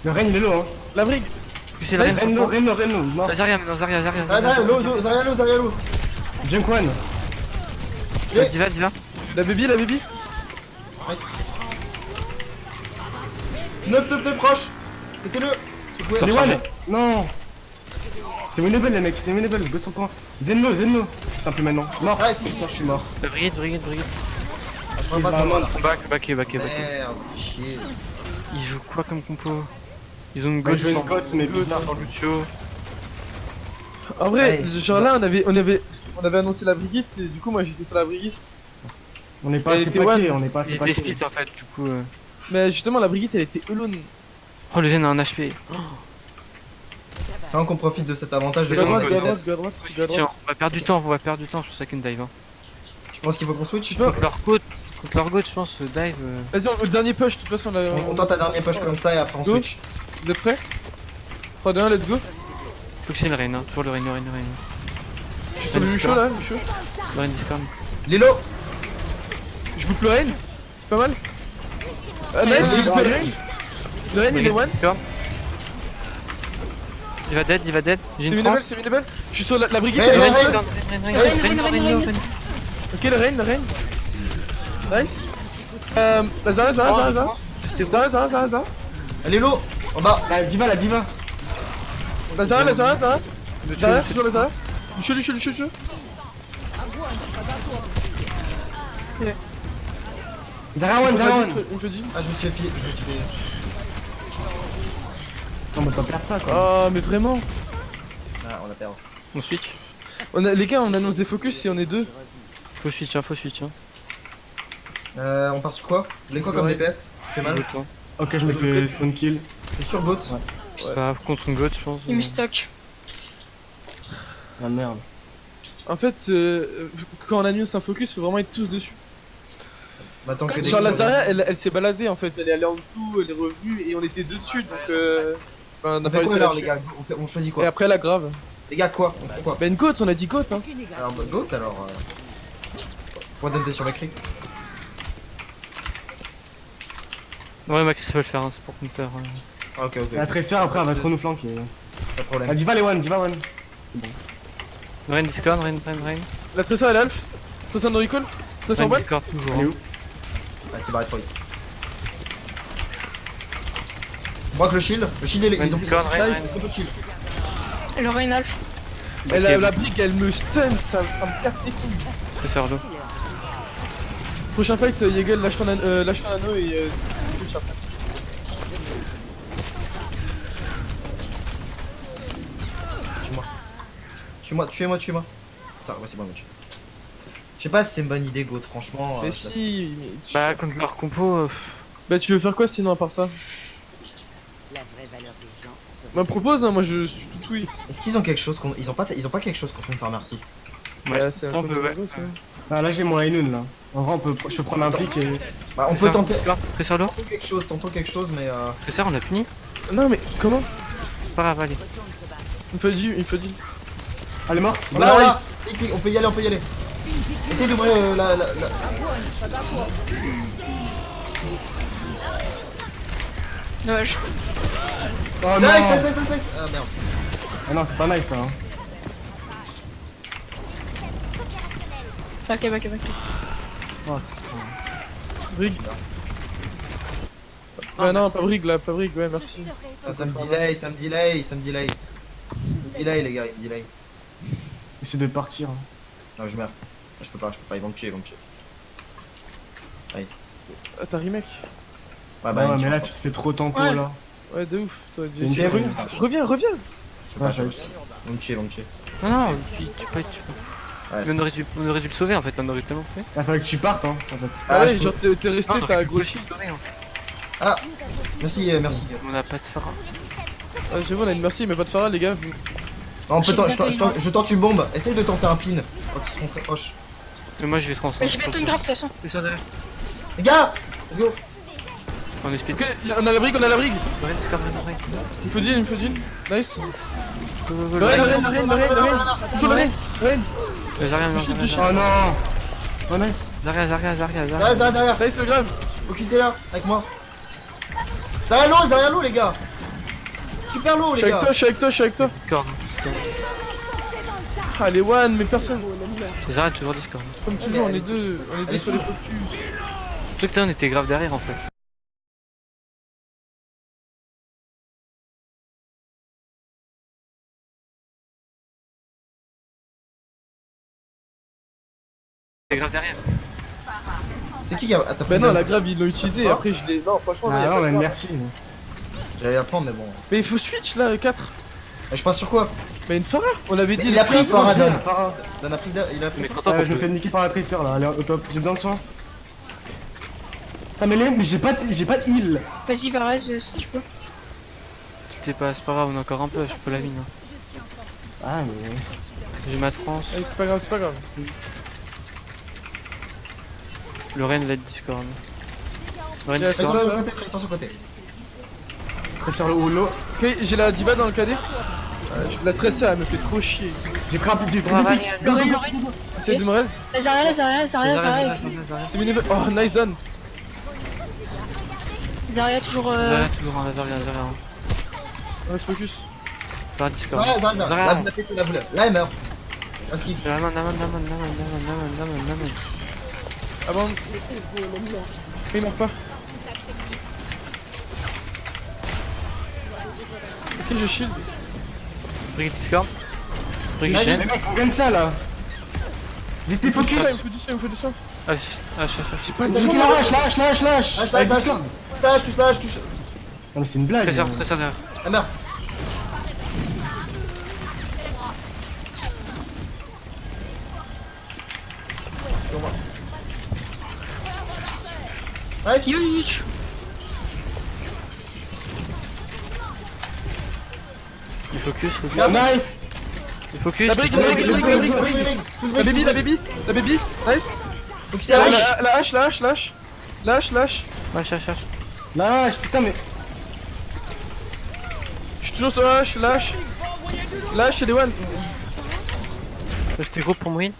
Le Reign il est low hein. La brigue. C'est la Nice. reine. Reign low. Mort. T'as Zarya maintenant, Zarya. Ah, Zarya low. Junk one. Diva. La baby. Nice. Neuf, proche. Mettez-le. Si vous pouvez. T'as Les chargé. one. Non. C'est winnable les mecs, c'est winnable. Go sur le point. Zenlo. Putain, plus maintenant. Mort. Ouais, si. Je suis mort. La brigade. Ah, je crois pas de moi là. Back. Merde, chier. Ils jouent quoi comme compo? Ils ont une Ouais, Goat je veux une sans cote, mais bizarre. sans Lucio. En vrai, Ouais, genre là, on avait annoncé la brigade, et du coup, moi j'étais sur la brigade. On n'est pas Elle assez était paqués, one. on n'est pas Ils assez étaient paqués. split en fait, du coup. Mais justement, la brigade elle était alone. Oh, le Zen a un HP. Tant qu'on profite de cet avantage de Go à Go à gagner droite, peut-être. go à droite. Tiens, on va perdre du temps sur chacune dive. Hein. Tu penses qu'il faut qu'on switch? peux- Contre leur goat, je pense, dive. Vas-y, le dernier push, de toute façon, là. On tente un dernier push comme ça et après on Go. switch. Vous êtes prêts? 3, 2, 1, let's go. Faut que c'est le rain, hein. Toujours le rain. Je suis sur le Lucio là, Lucio. Le rain Discord. Il est low. Je boucle le rain, c'est pas mal. Ah, nice, j'ai bouclé le rain. Le rain il est one. Discord. Diva dead. J'ai C'est une 3. winnable. Je suis sur la brigade. Hey, elle est hey, one. hey. Rain. Ok, le rain. Nice. La Zara. Elle est low. En bas. La diva. La Zara. Zara, je suis sur la Zara. Lucio. Zara one. On te dit. Ah, je me suis fait. On va pas perdre ça quoi. Oh, mais vraiment. Ah, on a perdu. On switch. Les gars, on annonce des focus et on est deux. Faut switch. On part sur quoi? Vous voulez quoi comme Ouais. DPS? Fait mal. Goat, hein. Ok, je me fais spawn kill. C'est sur Goat. Ça va contre une goat, je pense. Il me stock. Ah merde. En fait, quand on annonce un focus, faut vraiment être tous dessus. Bah, tant que des Genre la gens- Zarya, elle s'est baladée en fait, elle est allée en dessous, elle est revenue et on était deux dessus donc bah, on a On pas fait quoi réussi à alors, la les tuer. gars? On choisit Et quoi? après la grave. Les gars, quoi? On prend quoi? Bah une goat, on a dit goat hein. Alors, bah, Goat alors. Pourquoi donner sur la clé? Ouais, Macri, ça peut le faire, hein, c'est pour counter. Ah, ok. La Tracer après elle va trop nous flanquer. Pas de problème. La diva les one. Rain Discord, rain. La Tracer elle est alpha. Tracer no recall. Tracer en Rain balle. Discord, toujours. Elle est hein. où? Ah, c'est barré trop vite. On braque le shield. Le shield, ils ont Discord, ça, Rain. ils ont trop peu de shield. Le Rain Alpha. La brique elle me stun, ça me casse les couilles. C'est Sergio. Prochain fight, Yegel lâche ton anneau et switch après. Tue-moi, tuez-moi, tuez-moi. Putain, ouais, c'est bon, tue. Je sais pas si c'est une bonne idée, Goat, franchement. Mais je la- si, mais Bah, contre leur compo, Bah tu veux faire quoi sinon à part ça? La vraie valeur des gens se Bah propose, hein, moi je suis tout oui. Est-ce qu'ils ont quelque chose contre... ils ont pas quelque chose contre une Pharmacie. ouais, Bah, c'est un on peu peut, ouais. dangereux, ça. Ah, là j'ai mon Ainun là. En vrai, je peux prendre un pic et. Bah, on peut tenter. Tresseur lourd, Tentons quelque chose, mais Tresseur, on a fini. Non mais comment? Pas grave, allez. Il faut dire, il faut dire. Elle est morte. Voilà, Nice. voilà. Clic, on peut y aller, on peut y aller. Essaye d'ouvrir la... Dommage. Oh non. Nice. Ah merde. Ah non, c'est pas nice ça. Hein. Ok. Oh, Brig. Bah non, pas Brig là, pas Brig, ouais merci. Ah, ça me delay. Il me delay, les gars, il me delay. Essaye de partir. Hein. Non, je meurs. Je peux pas, ils vont me tuer, Ah t'as remake? Ouais, Ouais, ils me tuent, mais là je tu te fais trop tanko Ouais. là. Ouais de ouf, toi C'est une dis. série. Reviens. peux pas, Ouais, ils vont me tuer. Non, non, tu peux. Ouais, Mais on aurait dû le sauver en fait, on aurait tellement fait. Il fallait que tu partes hein, en fait. Ah je ouais, peux- genre t'es resté, Non, on t'as aurait gros pu shield. le sauver, hein. Merci, gars. On a pas de phare. Ouais, j'avoue, on a une merci, mais pas de Farah, les gars. Non, on peut J'ai bientôt je tente une bombe. Essaye de tenter un pin quand ils seront très proches. Mais moi je vais Mais j'ai bientôt une grave de toute façon. C'est ça derrière. Les gars, let's go. On est speed. Ok, on a la brigue. Ouais, Discord, ouais. Il faut deal. Nice. Go, Le le raid, raid. Toujours le raid. Zarya, non, Shield, Zarya, Oh non. Oh nice. Zarya. Derrière. Nice le grave. Focusez là, avec moi. Zarya l'eau, les gars. Super low, Je les suis gars. avec toi. Discord. Ah les one, mais personne. Zarya toujours Discord. Comme toujours, on est deux Allez, sur les fou. focus. Tu sais que on était grave derrière en fait. C'est grave derrière. C'est qui a t'as pris Bah non, une- la grave ils l'ont utilisé, Ah. après je l'ai. Non, franchement, Ah y a non, pas de mais grave. merci. J'allais la prendre, mais bon. Mais il faut switch là, 4. Je passe sur quoi? Bah une Farah, on avait dit. Il a pris Farah, Dan. Farah. Dan a pris. Il a pris. Mais content Je me fais niquer par la tresseur là, elle est au top. J'ai besoin de soin. Ah mais j'ai pas de heal. Vas-y, Varese, si tu peux. c'est pas grave, on a encore un peu, je peux la mine. Hein. Ah mais. J'ai ma transe. Allez, c'est pas grave. Le Ren va être Discord. Le Ren Yeah, Discord. Sur le côté, Tristan sur le côté. Tresseur le holo. Ok, j'ai la diva dans le KD. La tressée elle me fait trop chier. J'ai crappé du Ah, pic. Lorraine. C'est de me reste. La Zarya. Zarya. C'est miné. Oh, nice done. Zarya toujours. Zarya, toujours en Zarya. On reste focus. Par Discord. Zarya. Zarya. Là, vous l'avez fait, Là, elle meurt. Parce qu'il. Naman. Avant. Il meurt pas. Ok, je shield. Brigitte Discord. Les Brigitte Shen. mecs, on gagne ça là. J'étais focus. Il me faut du soin. H. J'ai pas de C'est qui la lâche. Lâche. Avec Discord. Touche. Non mais c'est une blague. Trésor derrière. Elle meurt. Sur moi. Nice. Yuch. Il focus. Nice. Il focus. La brique. La baby. Nice. Donc c'est la La hache. Lâche. Lâche, putain mais. Je suis toujours sur la hache. Lâche, c'est les one. Restez gros pour Moïne.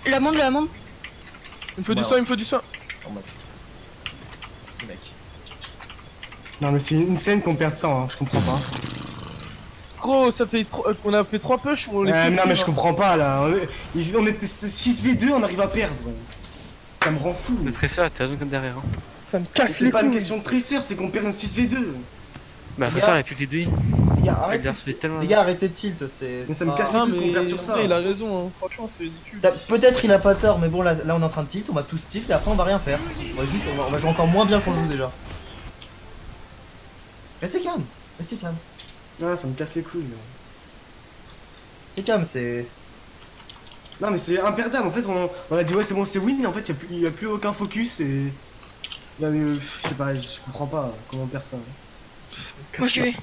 La monde. Il me faut du soin. Mec. Non mais c'est une scène qu'on perde ça, hein. Je comprends pas. Gros, ça fait on a fait 3 push, on les fait Non mais plus, je comprends pas là. On était 6v2, on arrive à perdre. Ça me rend fou. Le Tresseur était raison comme derrière. Hein. Ça me casse C'est les pas une couilles. question de tresseur, c'est qu'on perd une 6v2. Bah, le Tresseur il a plus les deux. Les gars, arrêtez. Il a reçu tellement. Les gars, arrêtez de tilt. C'est. Mais ça me pas- casse Non les couilles qu'on mais perd sur ça. il a raison, hein. Franchement c'est ridicule. Peut-être il a pas tort, mais bon, là on est en train de tilt, on va tous tilt et après on va rien faire. On va jouer encore moins bien qu'on joue déjà. Restez calme. Ah, ça me casse les couilles. C'est calme, c'est. Non mais c'est imperdable, en fait on a dit ouais c'est bon c'est win, et en fait y a plus aucun focus et... je sais pas, je comprends pas comment perdre ça. Moi je vais.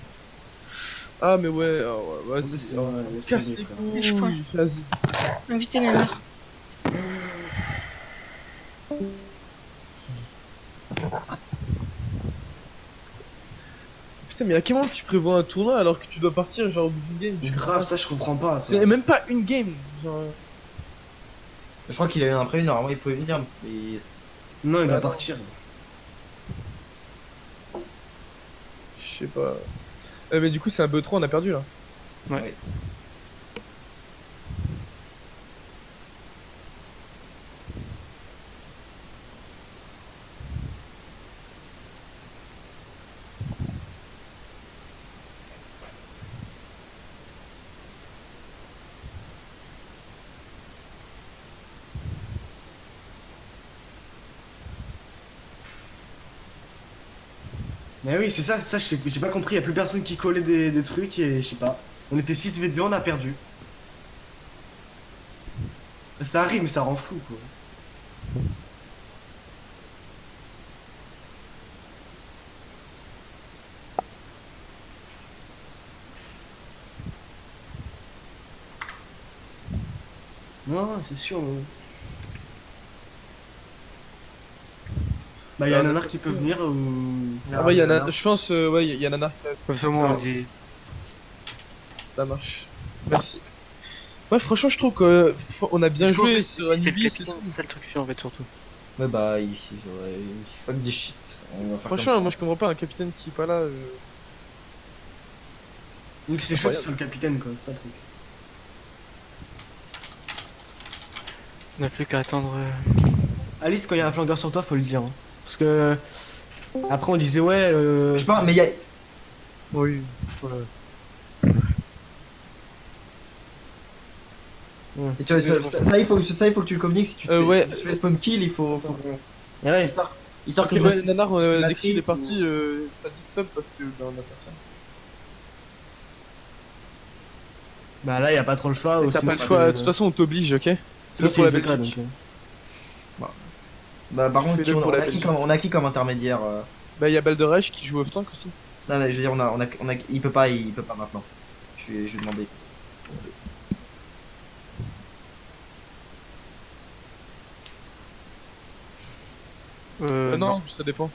Ah, mais ouais, vas-y, Ouais, ça me laisse casse tomber, les frère. Je crois. couilles, vas-y. Inviter Nanar. Putain, mais à quel moment tu prévois un tournoi alors que tu dois partir genre au bout d'une game? C'est grave, ça je comprends pas. Ça. C'est même pas une game, genre... Je crois qu'il a eu un prévu, normalement il pouvait venir, mais. Non, il Bah doit non. partir. Je sais pas. Mais du coup, c'est un B3, on a perdu là. Ouais. Mais oui, c'est ça, j'ai pas compris, y a plus personne qui collait des trucs et je sais pas. On était 6v2, on a perdu. Ça arrive, mais ça rend fou quoi. Non, c'est sûr. Mais... Bah, y'a Ah, Nanar qui peut venir ou. Ah ouais, je pense, ouais, y a Nanar qui a... Comme ça, moi, on dit. Ça marche. Merci. Ouais, franchement, je trouve qu'on a bien joué sur C'est le Anubis et capitaine, tout. c'est ça le truc chiant en fait, surtout. Ouais, bah, il fuck des shit. On va faire Franchement, comme ça. moi je comprends pas un capitaine qui est pas là. Donc c'est chaud, c'est le capitaine quoi, c'est ça le truc. On n'a plus qu'à attendre. Alice, quand il y a un flanqueur sur toi, faut le dire. Hein. Parce que. Après, on disait, ouais. Je sais pas, mais y'a. Oui. Et tu vois, ça, il faut que tu le communiques si tu te fais, ouais. si tu fais spawn kill, il faut. Et ouais, Histoire que Ok, je. ouais, Nanar, la dès qu'il est crise, parti, ça dit sub parce que bah, on a personne. bah là, y a pas trop le choix. T'as pas le choix, de toute façon, on t'oblige, ok? C'est pour la le cas, Belgique. donc. Bah, par contre, Fais-le pour la Belgique. on a qui comme intermédiaire Bah, y a Balderech qui joue off-tank aussi. Non, mais je veux dire, il peut pas maintenant. Je vais demander. Non, ça dépend.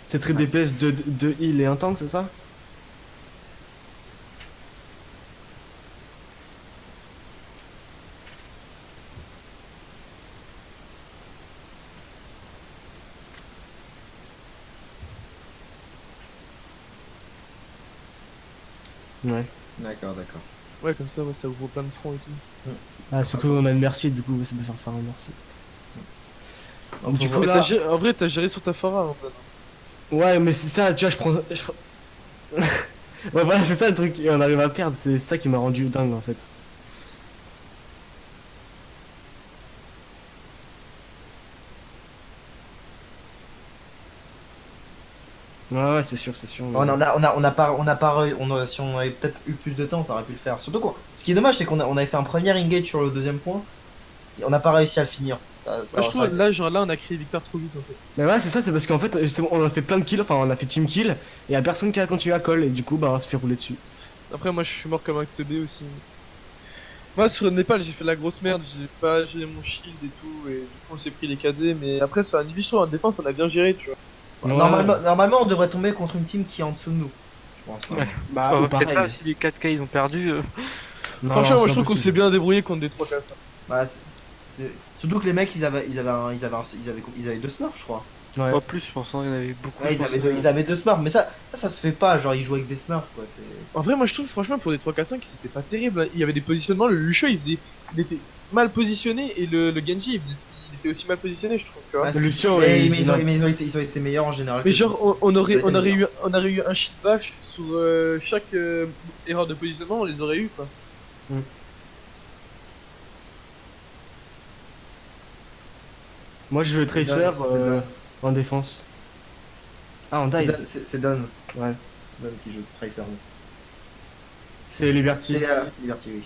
C'est très DPS de heal et un tank, c'est ça? Ouais. D'accord. Ouais, comme ça, ouais, ça ouvre plein de fronts et tout. Ah, surtout, on a une merci, du coup, ça peut faire un merci. Donc, Du faut coup, voir- En vrai, t'as géré sur ta Phara en fait. Ouais, mais c'est ça, tu vois, ouais, voilà, c'est ça le truc, et on arrive à perdre, c'est ça qui m'a rendu dingue en fait. Ouais, c'est sûr, c'est sûr. mais- Si on avait peut-être eu plus de temps, ça aurait pu le faire. Surtout quoi. Ce qui est dommage, c'est on avait fait un premier engage sur le deuxième point. Et on n'a pas réussi à le finir. Ça Moi, je ça trouve, aurait été- là, on a créé victoire trop vite en fait. Mais ouais, c'est ça, c'est parce qu'en fait, on a fait plein de kills, enfin, on a fait team kill, et y a personne qui a continué à call, et du coup, bah, on se fait rouler dessus. Après, moi, je suis mort comme un teubé aussi. Moi, sur le Népal, j'ai fait de la grosse merde, j'ai pas géré mon shield et tout, et du coup, on s'est pris les KD, mais après, sur Anubis, je trouve, en défense, on a bien géré, tu vois. Ouais. Normalement, on devrait tomber contre une team qui est en dessous de nous. Je pense. Ouais. Bah, Oh, ou peut-être pareil. là aussi, les 4K ils ont perdu. Non, Franchement, c'est moi, je pas trouve qu'on possible. s'est bien débrouillé contre des 3K, ça. Bah, surtout que les mecs, ils avaient deux smurfs, je crois. Ouais. Pas plus, je pense, hein, il y en avait beaucoup. Ouais, je pense. ils avaient deux smurfs, mais ça se fait pas. Genre, ils jouent avec des smurfs, quoi. C'est. En vrai, moi, je trouve, franchement, pour des 3K5, c'était pas terrible. Il y avait des positionnements, le Lucio, il était mal positionné, et le Genji, il était aussi mal positionné, je trouve, tu vois. Ouais, c'est- Lucio, mais il- ils ont été meilleurs en général. Mais que genre, nous. on aurait meilleurs. eu un shit bash sur chaque erreur de positionnement, on les aurait eu, quoi. Moi je joue Tracer C'est Don. en défense. Ah, en C'est dive. Don, c'est Don. Ouais. C'est Don qui joue Tracer. C'est Liberty. C'est Liberty, oui.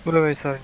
Ouais, ouais, ça arrive.